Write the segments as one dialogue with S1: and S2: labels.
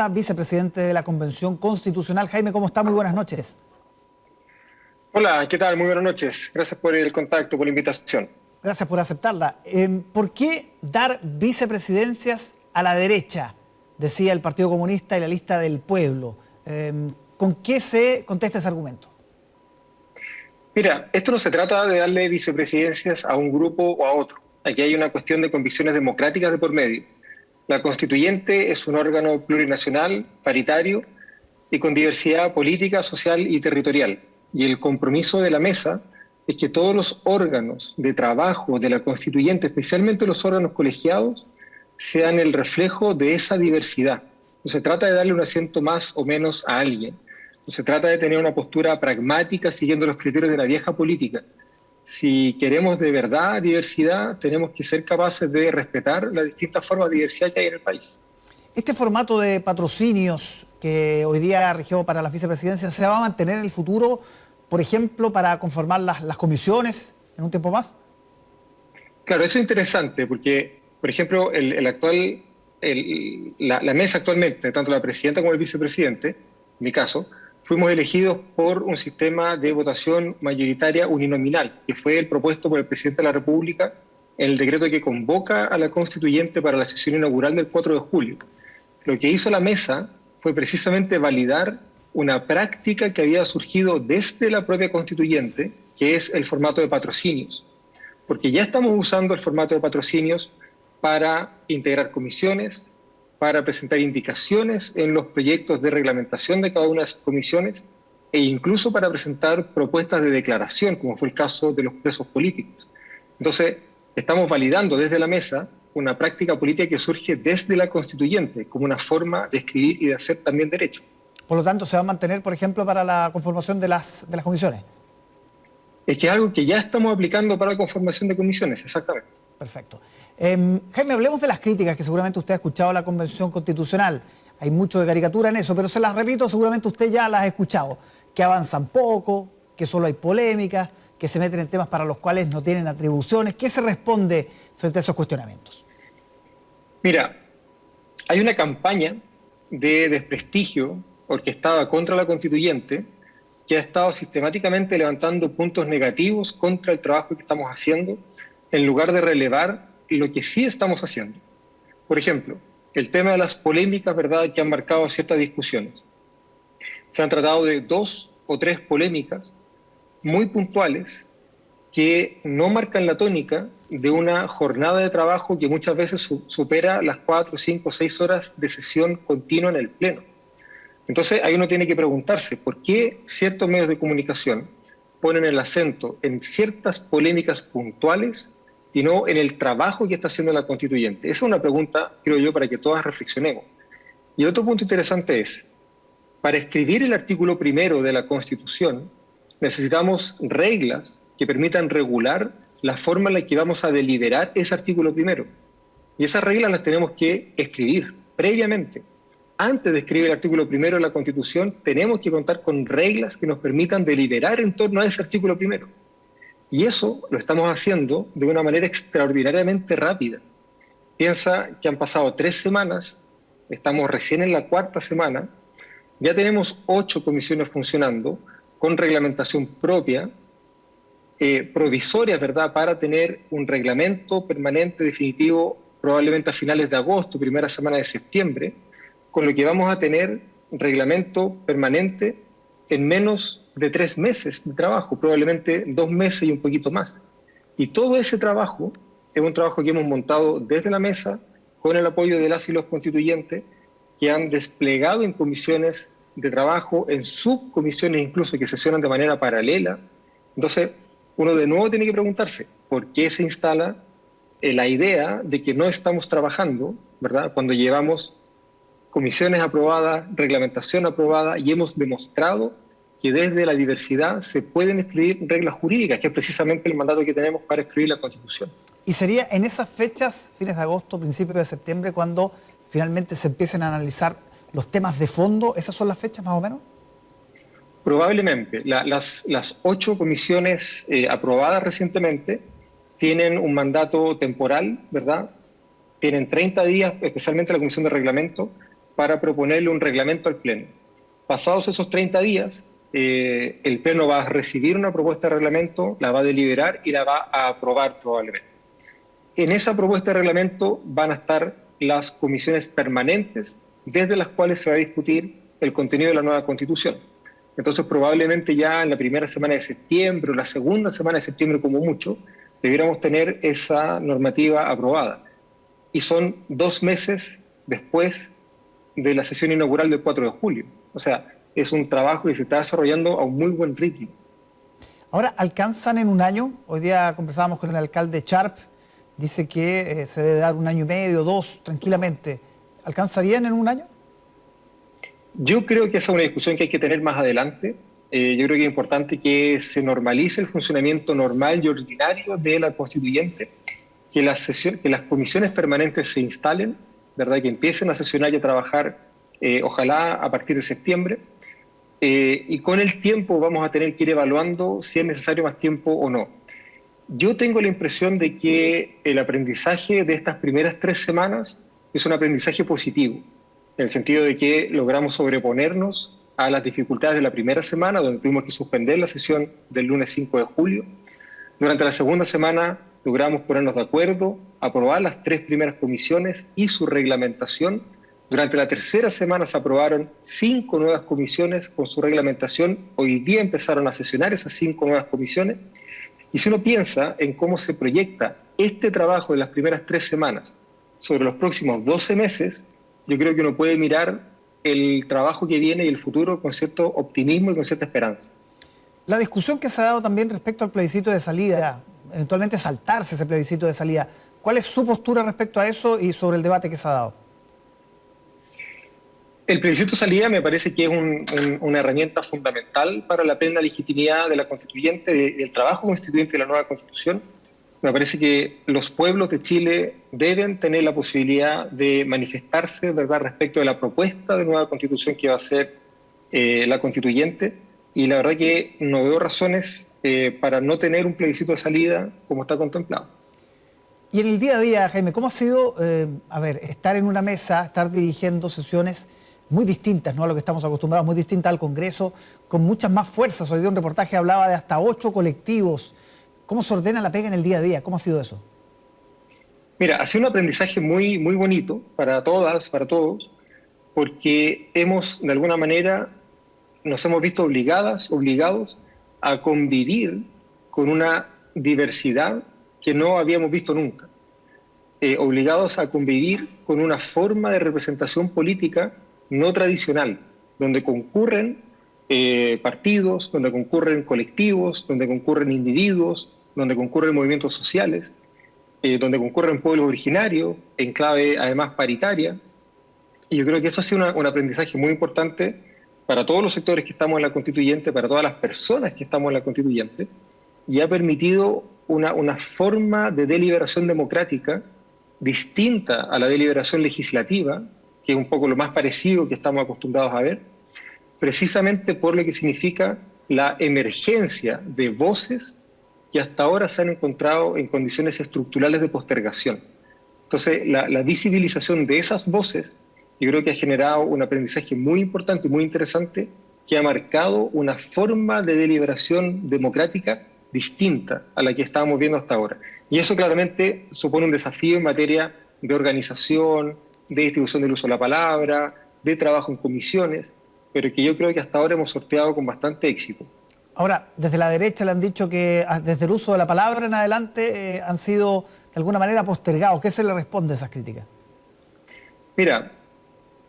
S1: Vicepresidente de la Convención Constitucional. Jaime, ¿cómo está? Muy buenas noches.
S2: Hola, ¿qué tal? Muy buenas noches. Gracias por el contacto, por la invitación.
S1: Gracias por aceptarla. ¿Por qué dar vicepresidencias a la derecha? Decía el Partido Comunista y la lista del pueblo. ¿Con qué se contesta ese argumento?
S2: Mira, esto no se trata de darle vicepresidencias a un grupo o a otro. Aquí hay una cuestión de convicciones democráticas de por medio. La Constituyente es un órgano plurinacional, paritario y con diversidad política, social y territorial. Y el compromiso de la mesa es que todos los órganos de trabajo de la Constituyente, especialmente los órganos colegiados, sean el reflejo de esa diversidad. No se trata de darle un asiento más o menos a alguien. No se trata de tener una postura pragmática siguiendo los criterios de la vieja política. Si queremos de verdad diversidad, tenemos que ser capaces de respetar las distintas formas de diversidad que hay en el país.
S1: Este formato de patrocinios que hoy día rigió para las vicepresidencias, ¿se va a mantener en el futuro, por ejemplo, para conformar las comisiones en un tiempo más?
S2: Claro, eso es interesante porque, por ejemplo, la mesa actualmente, tanto la presidenta como el vicepresidente, en mi caso, fuimos elegidos por un sistema de votación mayoritaria uninominal, que fue el propuesto por el presidente de la República en el decreto que convoca a la Constituyente para la sesión inaugural del 4 de julio. Lo que hizo la mesa fue precisamente validar una práctica que había surgido desde la propia Constituyente, que es el formato de patrocinios. Porque ya estamos usando el formato de patrocinios para integrar comisiones, para presentar indicaciones en los proyectos de reglamentación de cada una de esas comisiones e incluso para presentar propuestas de declaración, como fue el caso de los presos políticos. Entonces, estamos validando desde la mesa una práctica política que surge desde la Constituyente, como una forma de escribir y de hacer también derecho.
S1: Por lo tanto, ¿se va a mantener, por ejemplo, para la conformación de las comisiones?
S2: Es que es algo que ya estamos aplicando para la conformación de comisiones, exactamente.
S1: Perfecto. Jaime, hablemos de las críticas que seguramente usted ha escuchado a la Convención Constitucional. Hay mucho de caricatura en eso, pero se las repito, seguramente usted ya las ha escuchado. Que avanzan poco, que solo hay polémicas, que se meten en temas para los cuales no tienen atribuciones. ¿Qué se responde frente a esos cuestionamientos?
S2: Mira, hay una campaña de desprestigio orquestada contra la Constituyente que ha estado sistemáticamente levantando puntos negativos contra el trabajo que estamos haciendo, en lugar de relevar lo que sí estamos haciendo. Por ejemplo, el tema de las polémicas, ¿verdad?, que han marcado ciertas discusiones. Se han tratado de 2 o 3 polémicas muy puntuales que no marcan la tónica de una jornada de trabajo que muchas veces supera las 4, 5, 6 horas de sesión continua en el Pleno. Entonces, ahí uno tiene que preguntarse por qué ciertos medios de comunicación ponen el acento en ciertas polémicas puntuales y no en el trabajo que está haciendo la Constituyente. Esa es una pregunta, creo yo, para que todas reflexionemos. Y otro punto interesante es, para escribir el artículo 1 de la Constitución, necesitamos reglas que permitan regular la forma en la que vamos a deliberar ese artículo 1. Y esas reglas las tenemos que escribir previamente. Antes de escribir el artículo 1 de la Constitución, tenemos que contar con reglas que nos permitan deliberar en torno a ese artículo 1. Y eso lo estamos haciendo de una manera extraordinariamente rápida. Piensa que han pasado 3 semanas, estamos recién en la 4ª semana, ya tenemos 8 comisiones funcionando con reglamentación propia, provisoria, ¿verdad?, para tener un reglamento permanente definitivo probablemente a finales de agosto, primera semana de septiembre, con lo que vamos a tener reglamento permanente en menos de 3 meses de trabajo, probablemente 2 meses y un poquito más. Y todo ese trabajo es un trabajo que hemos montado desde la mesa con el apoyo de las y los constituyentes que han desplegado en comisiones de trabajo, en subcomisiones incluso que sesionan de manera paralela. Entonces, uno de nuevo tiene que preguntarse por qué se instala la idea de que no estamos trabajando, ¿verdad?, cuando llevamos comisiones aprobadas, reglamentación aprobada y hemos demostrado que desde la diversidad se pueden escribir reglas jurídicas, que es precisamente el mandato que tenemos para escribir la Constitución.
S1: ¿Y sería en esas fechas, fines de agosto, principios de septiembre, cuando finalmente se empiecen a analizar los temas de fondo? ¿Esas son las fechas más o menos?
S2: Probablemente. Las 8 comisiones aprobadas recientemente tienen un mandato temporal, ¿verdad? Tienen 30 días, especialmente la Comisión de Reglamento, para proponerle un reglamento al Pleno. Pasados esos 30 días, el Pleno va a recibir una propuesta de reglamento, la va a deliberar y la va a aprobar probablemente. En esa propuesta de reglamento van a estar las comisiones permanentes desde las cuales se va a discutir el contenido de la nueva Constitución. Entonces, probablemente ya en la primera semana de septiembre o la segunda semana de septiembre, como mucho, debiéramos tener esa normativa aprobada. Y son 2 meses después de la sesión inaugural del 4 de julio. O sea, es un trabajo que se está desarrollando a un muy buen ritmo.
S1: Ahora, ¿alcanzan en un año? Hoy día conversábamos con el alcalde Sharp, dice que se debe dar 1 año y medio, 2, tranquilamente. ¿Alcanzarían en un año?
S2: Yo creo que esa es una discusión que hay que tener más adelante. Yo creo que es importante que se normalice el funcionamiento normal y ordinario de la Constituyente, que las comisiones permanentes se instalen, ¿verdad? Que empiecen a sesionar y a trabajar, ojalá a partir de septiembre, y con el tiempo vamos a tener que ir evaluando si es necesario más tiempo o no. Yo tengo la impresión de que el aprendizaje de estas primeras 3 semanas es un aprendizaje positivo, en el sentido de que logramos sobreponernos a las dificultades de la primera semana, donde tuvimos que suspender la sesión del lunes 5 de julio. Durante la segunda semana logramos ponernos de acuerdo, aprobar las 3 primeras comisiones y su reglamentación. Durante la tercera semana se aprobaron 5 nuevas comisiones con su reglamentación. Hoy día empezaron a sesionar esas 5 nuevas comisiones. Y si uno piensa en cómo se proyecta este trabajo de las primeras 3 semanas sobre los próximos 12 meses, yo creo que uno puede mirar el trabajo que viene y el futuro con cierto optimismo y con cierta esperanza.
S1: La discusión que se ha dado también respecto al plebiscito de salida, eventualmente saltarse ese plebiscito de salida, ¿cuál es su postura respecto a eso y sobre el debate que se ha dado?
S2: El plebiscito de salida me parece que es una herramienta fundamental para la plena legitimidad de la constituyente, del trabajo constituyente de la nueva Constitución. Me parece que los pueblos de Chile deben tener la posibilidad de manifestarse, ¿verdad?, respecto de la propuesta de nueva Constitución que va a ser la constituyente. Y la verdad que no veo razones para no tener un plebiscito de salida como está contemplado.
S1: Y en el día a día, Jaime, ¿cómo ha sido, estar en una mesa, estar dirigiendo sesiones muy distintas, ¿no?, a lo que estamos acostumbrados, muy distintas al Congreso, con muchas más fuerzas? Hoy día un reportaje hablaba de hasta 8 colectivos. ¿Cómo se ordena la pega en el día a día? ¿Cómo ha sido eso?
S2: Mira, ha sido un aprendizaje muy, muy bonito para todas, para todos, porque de alguna manera, nos hemos visto obligados a convivir con una diversidad que no habíamos visto nunca. Obligados a convivir con una forma de representación política no tradicional, donde concurren partidos, donde concurren colectivos, donde concurren individuos, donde concurren movimientos sociales, donde concurren pueblos originarios, en clave además paritaria. Y yo creo que eso ha sido un aprendizaje muy importante para todos los sectores que estamos en la Constituyente, para todas las personas que estamos en la Constituyente, y ha permitido una forma de deliberación democrática distinta a la deliberación legislativa, que es un poco lo más parecido que estamos acostumbrados a ver, precisamente por lo que significa la emergencia de voces que hasta ahora se han encontrado en condiciones estructurales de postergación. Entonces, la visibilización de esas voces, yo creo que ha generado un aprendizaje muy importante, muy interesante, que ha marcado una forma de deliberación democrática distinta a la que estábamos viendo hasta ahora. Y eso claramente supone un desafío en materia de organización, de distribución del uso de la palabra, de trabajo en comisiones, pero que yo creo que hasta ahora hemos sorteado con bastante éxito.
S1: Ahora, desde la derecha le han dicho que desde el uso de la palabra en adelante han sido de alguna manera postergados. ¿Qué se le responde a esas críticas?
S2: Mira,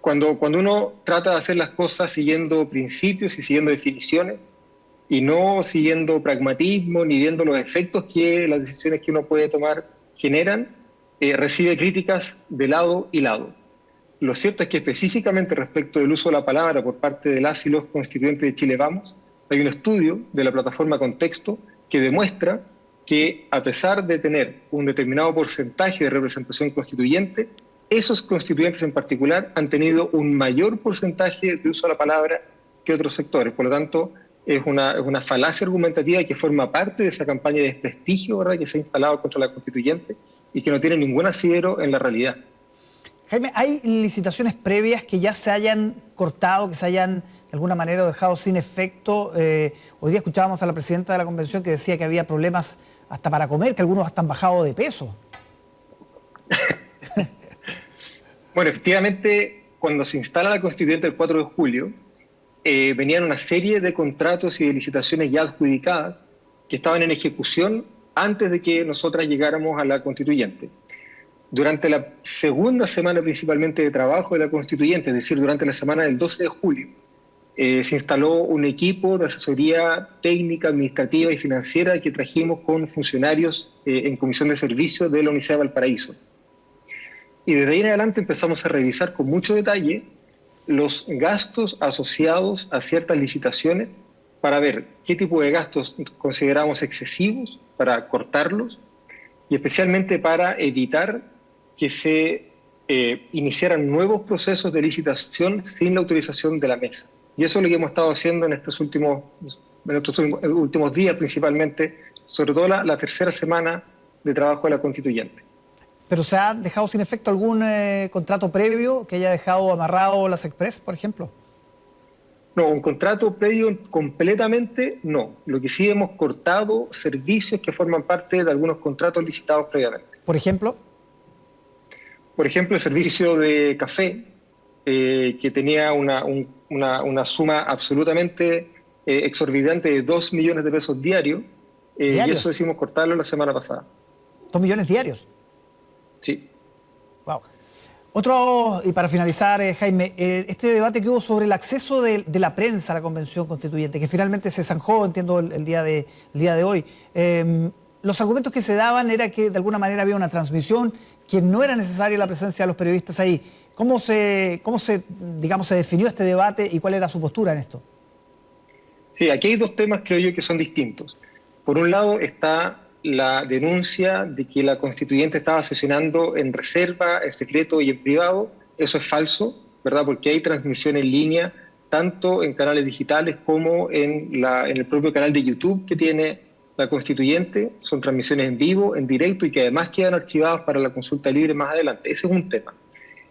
S2: cuando uno trata de hacer las cosas siguiendo principios y siguiendo definiciones y no siguiendo pragmatismo ni viendo los efectos que las decisiones que uno puede tomar generan, recibe críticas de lado y lado. Lo cierto es que específicamente respecto del uso de la palabra por parte de las y los constituyentes de Chile Vamos, hay un estudio de la plataforma Contexto que demuestra que a pesar de tener un determinado porcentaje de representación constituyente, esos constituyentes en particular han tenido un mayor porcentaje de uso de la palabra que otros sectores. Por lo tanto, es una falacia argumentativa que forma parte de esa campaña de desprestigio, ¿verdad?, que se ha instalado contra la constituyente y que no tiene ningún asidero en la realidad.
S1: Jaime, ¿hay licitaciones previas que ya se hayan cortado, que se hayan de alguna manera dejado sin efecto? Hoy día escuchábamos a la presidenta de la convención que decía que había problemas hasta para comer, que algunos hasta han bajado de peso.
S2: Bueno, efectivamente, cuando se instala la constituyente el 4 de julio, venían una serie de contratos y de licitaciones ya adjudicadas que estaban en ejecución antes de que nosotras llegáramos a la constituyente. Durante la segunda semana principalmente de trabajo de la constituyente, es decir, durante la semana del 12 de julio, se instaló un equipo de asesoría técnica, administrativa y financiera que trajimos con funcionarios en comisión de servicios de la Universidad de Valparaíso. Y desde ahí en adelante empezamos a revisar con mucho detalle los gastos asociados a ciertas licitaciones para ver qué tipo de gastos consideramos excesivos, para cortarlos, y especialmente para evitar que se iniciaran nuevos procesos de licitación sin la autorización de la mesa. Y eso es lo que hemos estado haciendo en estos últimos días, principalmente, sobre todo la tercera semana de trabajo de la constituyente.
S1: ¿Pero se ha dejado sin efecto algún contrato previo que haya dejado amarrado las Express, por ejemplo?
S2: No, un contrato previo completamente no. Lo que sí hemos cortado servicios que forman parte de algunos contratos licitados previamente.
S1: ¿Por ejemplo?
S2: Por ejemplo, el servicio de café, que tenía una suma absolutamente exorbitante de 2 millones de pesos diarios, y eso decidimos cortarlo la semana pasada.
S1: ¿2 millones diarios?
S2: Sí.
S1: Wow. Otro, y para finalizar, Jaime, este debate que hubo sobre el acceso de la prensa a la Convención Constituyente, que finalmente se zanjó, entiendo, el día de hoy. Los argumentos que se daban era que de alguna manera había una transmisión, que no era necesaria la presencia de los periodistas ahí. ¿Cómo se definió este debate y cuál era su postura en esto?
S2: Sí, aquí hay dos temas, creo yo, que son distintos. Por un lado está la denuncia de que la constituyente estaba sesionando en reserva, en secreto y en privado. Eso es falso, ¿verdad? Porque hay transmisión en línea, tanto en canales digitales como en el propio canal de YouTube que tiene la constituyente. Son transmisiones en vivo, en directo, y que además quedan archivadas para la consulta libre más adelante. Ese es un tema.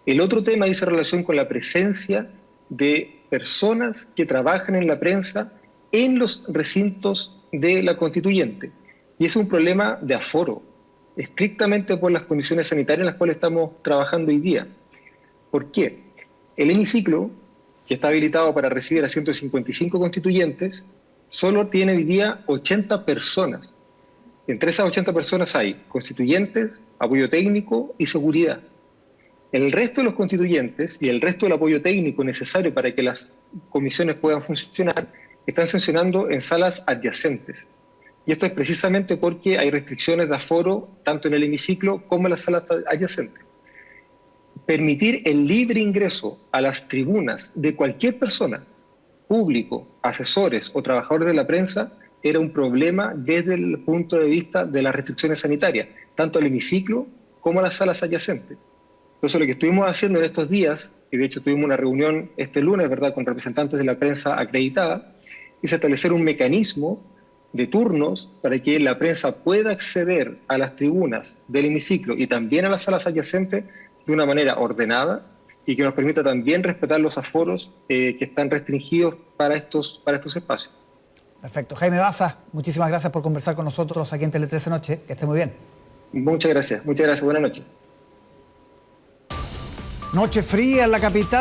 S2: El otro tema dice relación con la presencia de personas que trabajan en la prensa en los recintos de la constituyente. Y ese es un problema de aforo, estrictamente por las condiciones sanitarias en las cuales estamos trabajando hoy día. ¿Por qué? El hemiciclo, que está habilitado para recibir a 155 constituyentes, solo tiene hoy día 80 personas. Entre esas 80 personas hay constituyentes, apoyo técnico y seguridad. El resto de los constituyentes y el resto del apoyo técnico necesario para que las comisiones puedan funcionar están sesionando en salas adyacentes. Y esto es precisamente porque hay restricciones de aforo tanto en el hemiciclo como en las salas adyacentes. Permitir el libre ingreso a las tribunas de cualquier persona, público, asesores o trabajadores de la prensa, era un problema desde el punto de vista de las restricciones sanitarias, tanto al hemiciclo como a las salas adyacentes. Entonces, lo que estuvimos haciendo en estos días, y de hecho tuvimos una reunión este lunes, ¿verdad?, con representantes de la prensa acreditada, es establecer un mecanismo de turnos para que la prensa pueda acceder a las tribunas del hemiciclo y también a las salas adyacentes de una manera ordenada y que nos permita también respetar los aforos que están restringidos para estos espacios.
S1: Perfecto. Jaime Baza, muchísimas gracias por conversar con nosotros aquí en Tele 13 Noche. Que esté muy bien.
S2: Muchas gracias. Buenas noches.
S1: Noche fría en la capital.